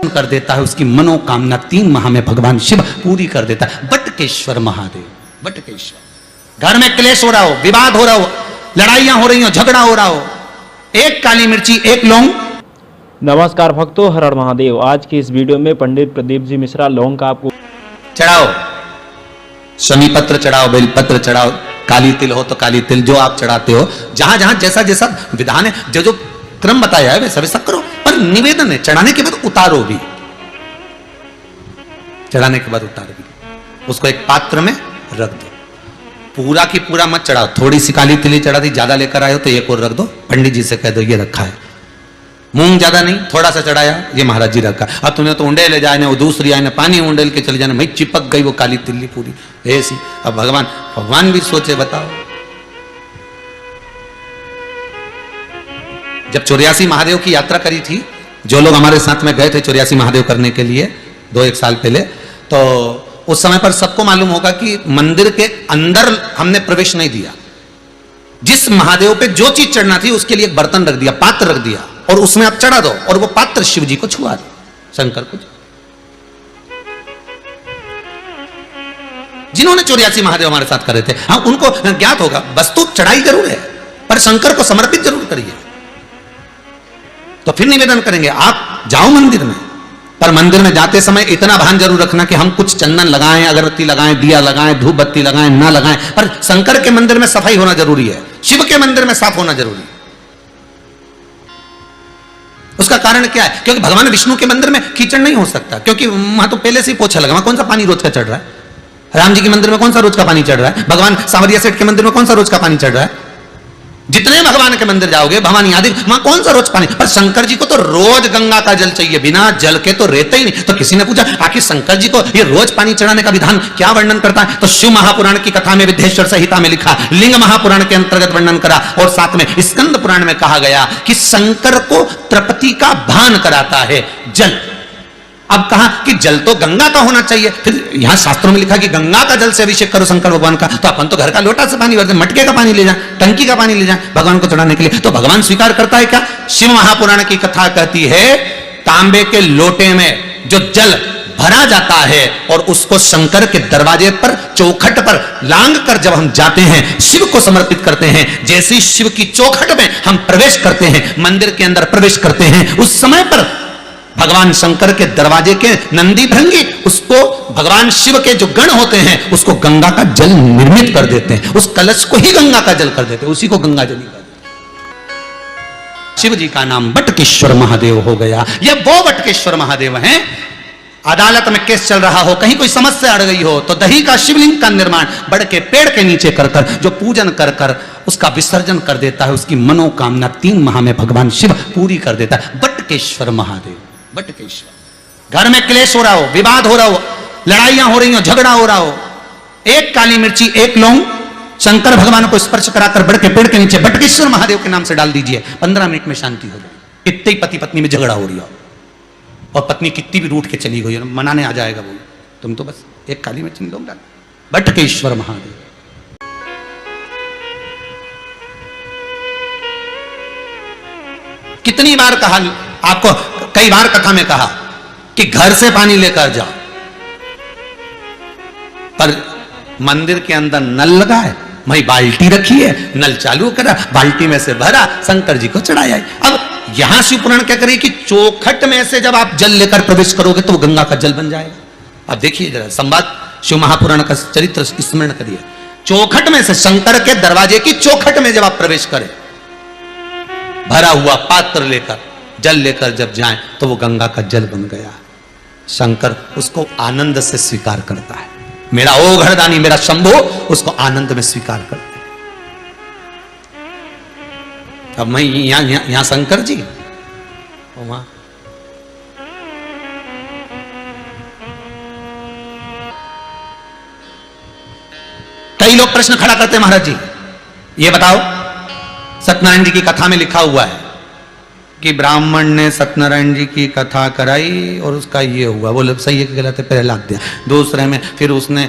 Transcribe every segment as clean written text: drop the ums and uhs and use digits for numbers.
कर देता है, उसकी मनोकामना 3 माह में भगवान शिव पूरी कर देता है। बटकेश्वर महादेव, बटकेश्वर। घर में क्लेश हो रहा हो, विवाद हो रहा हो, लड़ाइयां हो रही हो, झगड़ा हो रहा हो, एक काली मिर्ची, एक लौंग। नमस्कार भक्तों, हर हर महादेव। आज की इस वीडियो में पंडित प्रदीप जी मिश्रा लौंग का आपको चढ़ाओ, शमी पत्र चढ़ाओ, बेल पत्र चढ़ाओ, काली तिल हो तो काली तिल, जो आप चढ़ाते हो, जहां जहां जैसा जैसा विधान है, जो जो क्रम बताया है वैसा वैसा करो। पर निवेदन है, चढ़ाने के बाद उतारो भी, चढ़ाने के बाद उतारो भी, उसको एक पात्र में रख दो। पूरा की पूरा मत चढ़ाओ, थोड़ी सी काली तिली चढ़ा दी, ज्यादा लेकर आए हो तो एक और रख दो, पंडित जी से कह दो ये रखा है। मूंग ज्यादा नहीं, थोड़ा सा चढ़ाया, ये महाराज जी रखा। अब तुमने तो उंडे ले जाए, वो दूसरी आए, पानी उंडेल के चले जाने, भाई चिपक गई वो काली तिल्ली पूरी ऐसी। अब भगवान भी सोचे, बताओ। जब 84 महादेव की यात्रा करी थी, जो लोग हमारे साथ में गए थे 84 महादेव करने के लिए 2-1 साल पहले, तो उस समय पर सबको मालूम होगा कि मंदिर के अंदर हमने प्रवेश नहीं दिया। जिस महादेव पे जो चीज चढ़ना थी उसके लिए एक बर्तन रख दिया, पात्र रख दिया, और उसमें आप चढ़ा दो, और वो पात्र शिव जी को छुआ दो, शंकर को। जिन्होंने 84 महादेव हमारे साथ करे थे, हाँ, उनको ज्ञात होगा। वस्तु चढ़ाई जरूर है, पर शंकर को समर्पित जरूर करिए। तो फिर निवेदन करेंगे, आप जाओ मंदिर में, पर मंदिर में जाते समय इतना भान जरूर रखना कि हम कुछ चंदन लगाएं, अगरबत्ती लगाएं, दिया लगाएं, धूप बत्ती लगाएं, ना लगाएं। पर शंकर के मंदिर में सफाई होना जरूरी है, शिव के मंदिर में साफ होना जरूरी है। उसका कारण क्या है? क्योंकि भगवान विष्णु के मंदिर में कीचड़ नहीं हो सकता, क्योंकि वहां तो पहले से ही पोछा लगा, वहां कौन सा पानी रोज का चढ़ रहा है? राम जी के मंदिर में कौन सा रोज का पानी चढ़ रहा है? भगवान सांवरिया सेठ के मंदिर में कौन सा रोज का पानी चढ़ रहा है? जितने भगवान के मंदिर जाओगे, भवानी आदि, वहां कौन सा रोज पानी? पर शंकर जी को तो रोज गंगा का जल चाहिए, बिना जल के तो रहते ही नहीं। तो किसी ने पूछा, आखिर शंकर जी को ये रोज पानी चढ़ाने का विधान क्या वर्णन करता है? तो शिव महापुराण की कथा में विद्येश्वर संहिता में लिखा, लिंग महापुराण के अंतर्गत वर्णन करा, और साथ में स्कंद पुराण में कहा गया कि शंकर को तृप्ति का भान कराता है जल। अब कहा कि जल तो गंगा का होना चाहिए, फिर यहां शास्त्रों में लिखा कि गंगा का जल से अभिषेक करो शंकर भगवान का। तो अपन तो घर का लोटा से पानी भरते, मटके का पानी ले जाए, टंकी का पानी ले जाए भगवान को चढ़ाने के लिए। तो भगवान स्वीकार करता है क्या? शिव महापुराण की कथा कहती है, तांबे के लोटे में जो जल भरा जाता है और उसको शंकर के दरवाजे पर, चौखट पर लांग कर जब हम जाते हैं, शिव को समर्पित करते हैं, जैसे ही शिव की चौखट में हम प्रवेश करते हैं, मंदिर के अंदर प्रवेश करते हैं, उस समय पर भगवान शंकर के दरवाजे के नंदी भृंगी उसको, भगवान शिव के जो गण होते हैं, उसको गंगा का जल निर्मित कर देते हैं, उस कलश को ही गंगा का जल कर देते हैं, उसी को गंगा जल कर देते हैं। शिव जी का नाम बटकेश्वर महादेव हो गया। ये वो बटकेश्वर महादेव हैं। अदालत में केस चल रहा हो, कहीं कोई समस्या अड़ गई हो, तो दही का शिवलिंग का निर्माण बड़ के पेड़ के नीचे कर कर, जो पूजन कर कर उसका विसर्जन कर देता है, उसकी मनोकामना 3 माह में भगवान शिव पूरी कर देता है। बटकेश्वर महादेव, बटकेश्वर। घर में क्लेश हो रहा हो, विवाद हो रहा हो, लड़ाइयां हो रही हो, झगड़ा हो रहा हो, एक काली मिर्ची, एक लौंग, शंकर भगवान को स्पर्श कराकर बड़ के पेड़ के नीचे बटकेश्वर महादेव के नाम से डाल दीजिए, 15 मिनट में शांति हो जाए। कितने पति पत्नी में झगड़ा हो रही हो, और पत्नी कितनी भी रूठ के चली गई, मनाने आ जाएगा बोल, तुम तो बस एक काली मिर्ची लौंग डाल। बटकेश्वर महादेव। कितनी बार कहा आपको, कई बार कथा में कहा कि घर से पानी लेकर जाओ, पर मंदिर के अंदर नल लगा है, वही बाल्टी रखी है, नल चालू करा, बाल्टी में से भरा, शंकर जी को चढ़ाया। अब यहां शिव पुराण क्या करे कि चौखट में से जब आप जल लेकर प्रवेश करोगे तो वो गंगा का जल बन जाएगा। अब देखिए जरा संवाद, शिव महापुराण का चरित्र स्मरण करिए। चौखट में से, शंकर के दरवाजे की चौखट में जब आप प्रवेश करें, भरा हुआ पात्र लेकर, जल लेकर जब जाएं, तो वो गंगा का जल बन गया। शंकर उसको आनंद से स्वीकार करता है। मेरा ओ घरदानी, मेरा शंभो, उसको आनंद में स्वीकार करता है। अब मैं यहां शंकर जी, वहां कई लोग प्रश्न खड़ा करते हैं, महाराज जी ये बताओ, सत्यनारायण जी की कथा में लिखा हुआ है कि ब्राह्मण ने सत्यनारायण जी की कथा कराई और उसका ये हुआ, बोले सही है कि गलत है, पहले लाख दिया। दूसरे में फिर उसने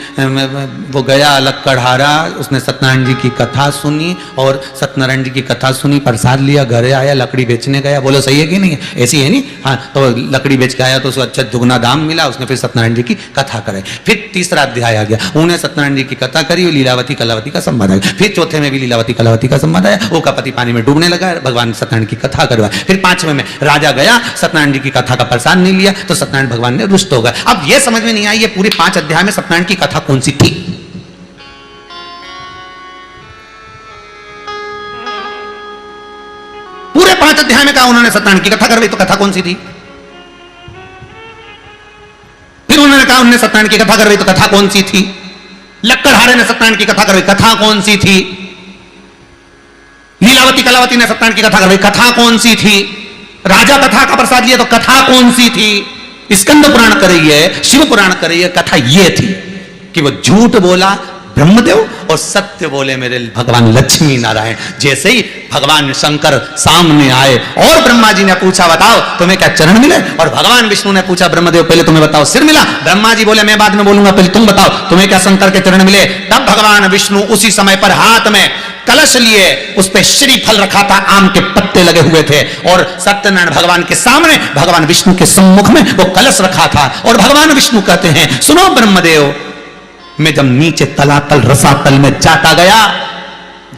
वो गया लक्कड़हारा, उसने सत्यनारायण जी की कथा सुनी और सत्यनारायण जी की कथा सुनी, प्रसाद लिया, घरे आया, लकड़ी बेचने गया, बोलो सही है कि नहीं है, ऐसी है नहीं, हाँ, तो लकड़ी बेच के आया तो उसको अच्छा दुगना दाम मिला, उसने फिर सत्यनारायण जी की कथा कराई। फिर तीसरा अध्याय आ गया, उन्हें सत्यनारायण जी की कथा करी, लीलावती कलावती का संवाद आया। फिर चौथे में भी लीलावती कलावती का संवाद आया, वो का पति पानी में डूबने लगा, भगवान सत्यनारायण की कथा करवाई। फिर पांचवें में राजा गया, सत्यनारायण जी की कथा का प्रसाद नहीं लिया तो सत्यनारायण भगवान ने रुष्ट हो गए। अब यह समझ में नहीं आई ये पूरे 5 अध्याय में सत्यनारायण की कथा कौन सी थी। पूरे 5 अध्याय में कहा उन्होंने सत्यनारायण की कथा करवाई, तो कथा कौन सी थी। फिर उन्होंने कहा उन्होंने सत्यनारायण की कथा करवाई, तो कथा कौन सी थी। लक्कड़हारे ने सत्यनारायण की कथा करवाई, कथा कौन सी थी। लीलावती कलावती ने सत्यनारायण की कथा करवाई, कथा कौन सी थी। राजा कथा का प्रसाद लिया तो कथा कौन सी थी। स्कंद पुराण कर रही है, शिव पुराण कर रही है, कथा यह थी कि वो झूठ बोला ब्रह्मदेव और सत्य बोले मेरे भगवान लक्ष्मी नारायण। जैसे ही भगवान शंकर सामने आए और ब्रह्मा जी ने पूछा बताओ तुम्हें क्या चरण मिले, और भगवान विष्णु ने पूछा ब्रह्मदेव पहले तुम्हें बताओ सिर मिला। ब्रह्मा जी बोले मैं बाद में बोलूंगा, पहले तुम बताओ तुम्हें क्या शंकर के चरण मिले। तब भगवान विष्णु उसी समय पर हाथ में कलश लिए, उस पे श्रीफल रखा था, आम के पत्ते लगे हुए थे, और सत्यनारायण भगवान के सामने भगवान विष्णु के सम्मुख में वो कलश रखा था। और भगवान विष्णु कहते हैं सुनो ब्रह्मदेव, मैं जब नीचे तलातल रसातल में जाता गया,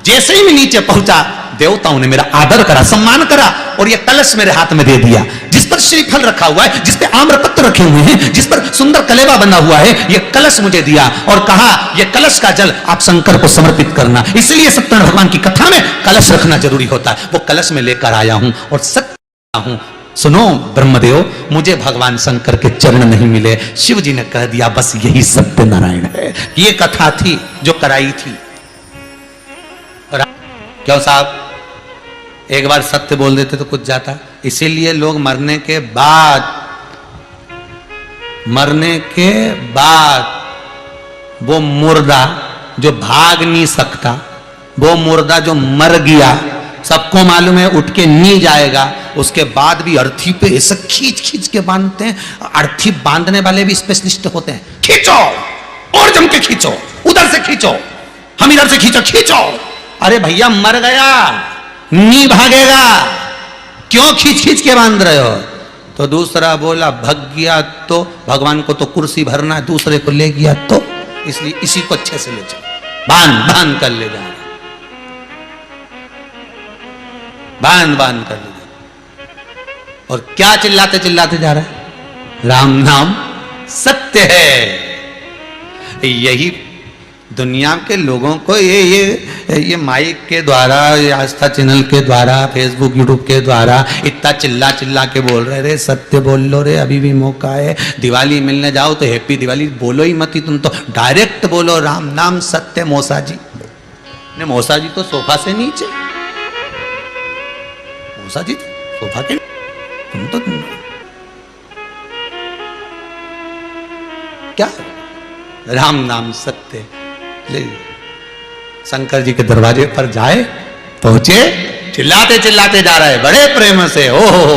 जैसे ही मैं नीचे पहुंचा देवताओं ने मेरा आदर करा, सम्मान करा, और यह कलश मेरे हाथ में दे दिया जिस पर श्रीफल रखा हुआ है, जिस पे आम्रपत्र रखे हुए हैं, जिस पर सुंदर कलेवा बना हुआ है, यह कलश मुझे दिया और कहा यह कलश का जल आप शंकर को समर्पित करना। इसलिए सत्यनारायण भगवान की कथा में कलश रखना जरूरी होता है। वो कलश में लेकर आया हूं और सत्य हूं। सुनो ब्रह्मदेव, मुझे भगवान शंकर के चरण नहीं मिले। शिव जी ने कह दिया बस यही सत्यनारायण है। ये कथा थी जो कराई थी। क्यों साहब, एक बार सत्य बोल देते तो कुछ जाता। इसीलिए लोग मरने के बाद वो मुर्दा जो भाग नहीं सकता, वो मुर्दा जो मर गया, सबको मालूम है उठ के नहीं जाएगा, उसके बाद भी अर्थी पे ऐसा खींच खींच के बांधते हैं। अर्थी बांधने वाले भी स्पेशलिस्ट होते हैं। खींचो और जम के खींचो, उधर से खींचो, हम इधर से खींचो, खींचो। अरे भैया मर गया, नहीं भागेगा, क्यों खींच खींच के बांध रहे हो। तो दूसरा बोला भग गया तो भगवान को तो कुर्सी भरना है, दूसरे को ले गया तो इसलिए इसी को अच्छे से ले जाओ, बांध कर ले जा, बांध कर ले जा। और क्या चिल्लाते चिल्लाते जा रहा है, राम नाम सत्य है। यही दुनिया के लोगों को ये माइक के द्वारा, आस्था चैनल के द्वारा, फेसबुक यूट्यूब के द्वारा इतना चिल्ला के बोल रहे, रे सत्य बोल लो रे, अभी भी मौका है। दिवाली मिलने जाओ तो हैप्पी दिवाली बोलो ही मत, तुम तो डायरेक्ट बोलो राम नाम सत्य। मौसा जी ने, मौसा जी तो सोफा से नीचे, मौसा जी सोफा के, तुम तो क्या राम नाम सत्य। शंकर जी के दरवाजे पर जाए, पहुंचे, चिल्लाते चिल्लाते जा रहा है बड़े प्रेम से। ओ हो,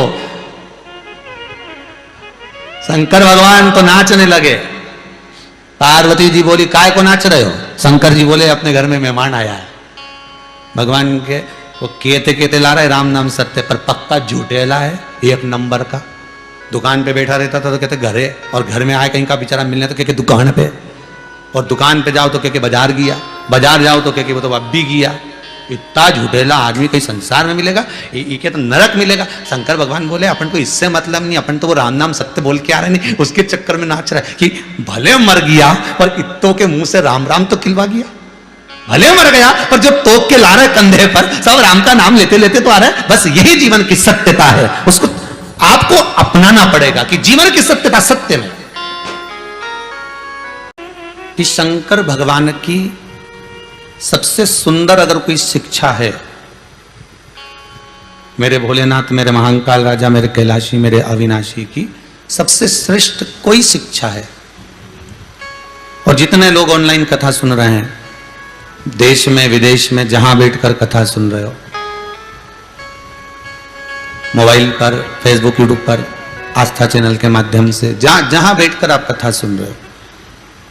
शंकर भगवान तो नाचने लगे। पार्वती जी बोली काय को नाच रहे हो। शंकर जी बोले अपने घर में मेहमान आया है। भगवान के वो कहते ला रहे राम नाम सत्य, पर पक्का झूठेला है, 1 नंबर का। दुकान पे बैठा रहता था तो कहते घरे, और घर में आए कहीं का बेचारा मिलने तो कहते दुकान पे, और दुकान पे जाओ तो कहते बाजार गया, बाजार जाओ तो कहते वो तो अब भी गया। इतना झूठेला आदमी कहीं संसार में मिलेगा, ये तो नरक मिलेगा। शंकर भगवान बोले अपन को इससे मतलब नहीं, अपन तो वो राम नाम सत्य बोल के आ रहे नहीं, उसके चक्कर में नाच रहा है कि भले मर गया पर इत्तों के मुंह से राम राम तो खिलवा गया। भले मर गया पर जो तोप के ला रहे कंधे पर, सब राम का नाम लेते लेते तो आ रहा है। बस यही जीवन की सत्यता है, उसको आपको अपनाना पड़ेगा कि जीवन की सत्यता सत्य में। कि शंकर भगवान की सबसे सुंदर अगर कोई शिक्षा है, मेरे भोलेनाथ, मेरे महाकाल राजा, मेरे कैलाशी, मेरे अविनाशी की सबसे श्रेष्ठ कोई शिक्षा है। और जितने लोग ऑनलाइन कथा सुन रहे हैं, देश में विदेश में जहां बैठकर कथा सुन रहे हो, मोबाइल पर, फेसबुक, यूट्यूब पर, आस्था चैनल के माध्यम से, जहां बैठकर आप कथा सुन रहे हो,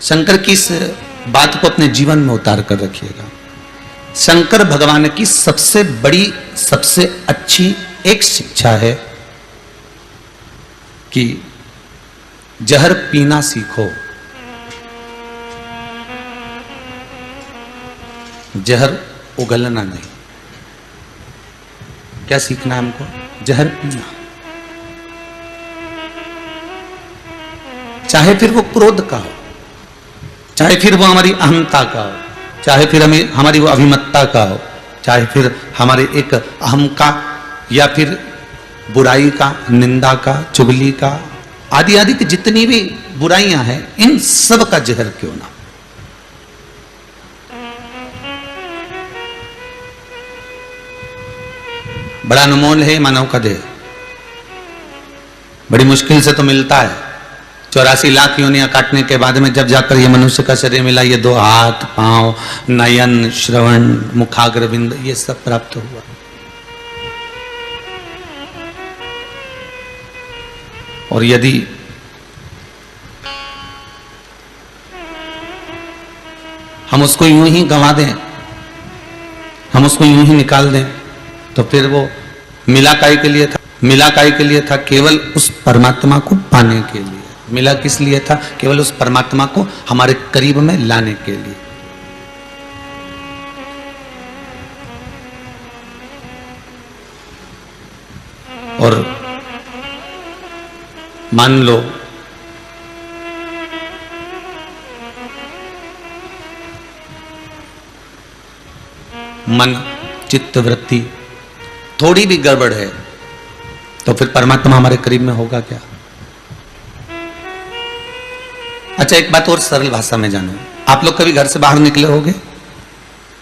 शंकर की इस बात को अपने जीवन में उतार कर रखिएगा। शंकर भगवान की सबसे बड़ी, सबसे अच्छी एक शिक्षा है कि जहर पीना सीखो, जहर उगलना नहीं। क्या सीखना है हमको? जहर पीना। चाहे फिर वो क्रोध का हो, चाहे फिर वो हमारी अहंता का हो, चाहे फिर हमारी वो अभिमत्ता का हो, चाहे फिर हमारे एक अहम का, या फिर बुराई का, निंदा का, चुगली का, आदि आदि की जितनी भी बुराइयां हैं, इन सब का जहर क्यों ना। बड़ा अनमोल है मानव का देह, बड़ी मुश्किल से तो मिलता है। 84 लाख योनियां काटने के बाद में जब जाकर ये मनुष्य का शरीर मिला, ये 2 हाथ, पांव, नयन, श्रवण, मुखाग्रविंद, ये सब प्राप्त हुआ। और यदि हम उसको यूं ही गंवा दें, हम उसको यूं ही निकाल दें, तो फिर वो मिला काय के लिए था? मिला काय के लिए था? केवल उस परमात्मा को पाने के लिए। मिला किस लिए था? केवल उस परमात्मा को हमारे करीब में लाने के लिए। और मान लो मन, चित्त, वृत्ति थोड़ी भी गड़बड़ है, तो फिर परमात्मा हमारे करीब में होगा क्या? अच्छा, एक बात और सरल भाषा में जानो। आप लोग कभी घर से बाहर निकले होगे?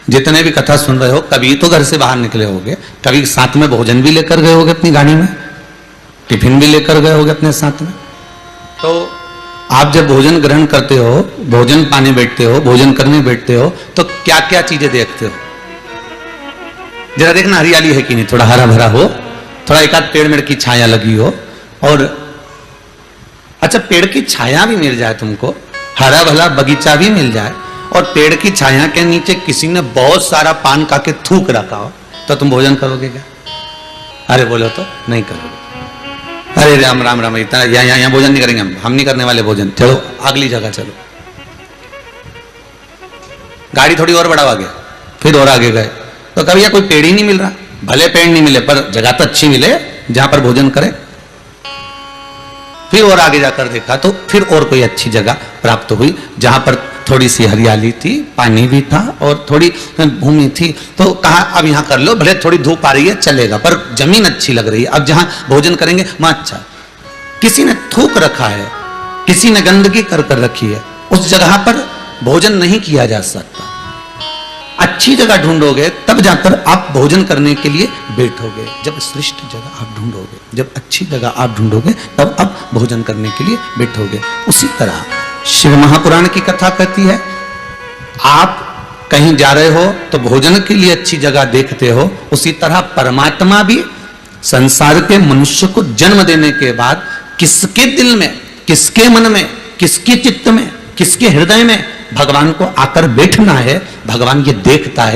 जितने भी कथा सुन रहे हो, कभी तो घर से बाहर निकले होगे, कभी साथ में भोजन भी लेकर गए होगे अपनी गाड़ी में, टिफिन भी लेकर गए होगे अपने साथ में। तो आप जब भोजन ग्रहण करते हो, भोजन पाने बैठते हो, भोजन करने बैठते हो, तो क्या क्या चीजें देखते हो? जरा देखना हरियाली है कि नहीं, थोड़ा हरा भरा हो, थोड़ा एक आध पेड़ मेड़ की छाया लगी हो, और अच्छा पेड़ की छाया भी मिल जाए तुमको, हरा भला बगीचा भी मिल जाए, और पेड़ की छाया के नीचे किसी ने बहुत सारा पान खा के थूक रखा हो, तो तुम भोजन करोगे क्या? अरे बोलो तो नहीं करोगे। अरे राम राम राम, इतना यहाँ भोजन नहीं करेंगे हम नहीं करने वाले भोजन, चलो अगली जगह चलो। गाड़ी थोड़ी और बढ़ावा गया, फिर और आगे गए, तो कभी यहाँ कोई पेड़ ही नहीं मिल रहा। भले पेड़ नहीं मिले पर जगह तो अच्छी मिले जहां पर भोजन करे। फिर और आगे जाकर देखा तो फिर और कोई अच्छी जगह प्राप्त हुई, जहां पर थोड़ी सी हरियाली थी, पानी भी था और थोड़ी भूमि थी। तो कहा अब यहां कर लो, भले थोड़ी धूप आ रही है चलेगा, पर जमीन अच्छी लग रही है, अब जहां भोजन करेंगे वहां अच्छा। किसी ने थूक रखा है, किसी ने गंदगी कर कर रखी है, उस जगह पर भोजन नहीं किया जा सकता। अच्छी जगह ढूंढोगे तब जाकर आप भोजन करने के लिए बैठोगे। जब श्रेष्ठ जगह आप ढूंढोगे, जब अच्छी जगह आप ढूंढोगे, तब आप भोजन करने के लिए बैठोगे। उसी तरह शिव महापुराण की कथा कहती है, आप कहीं जा रहे हो तो भोजन के लिए अच्छी जगह देखते हो, उसी तरह परमात्मा भी संसार के मनुष्य को जन्म देने के बाद किसके दिल में, किसके मन में, किसके चित्त में, किसके हृदय में भगवान को आकर बैठना है, भगवान ये देखता है।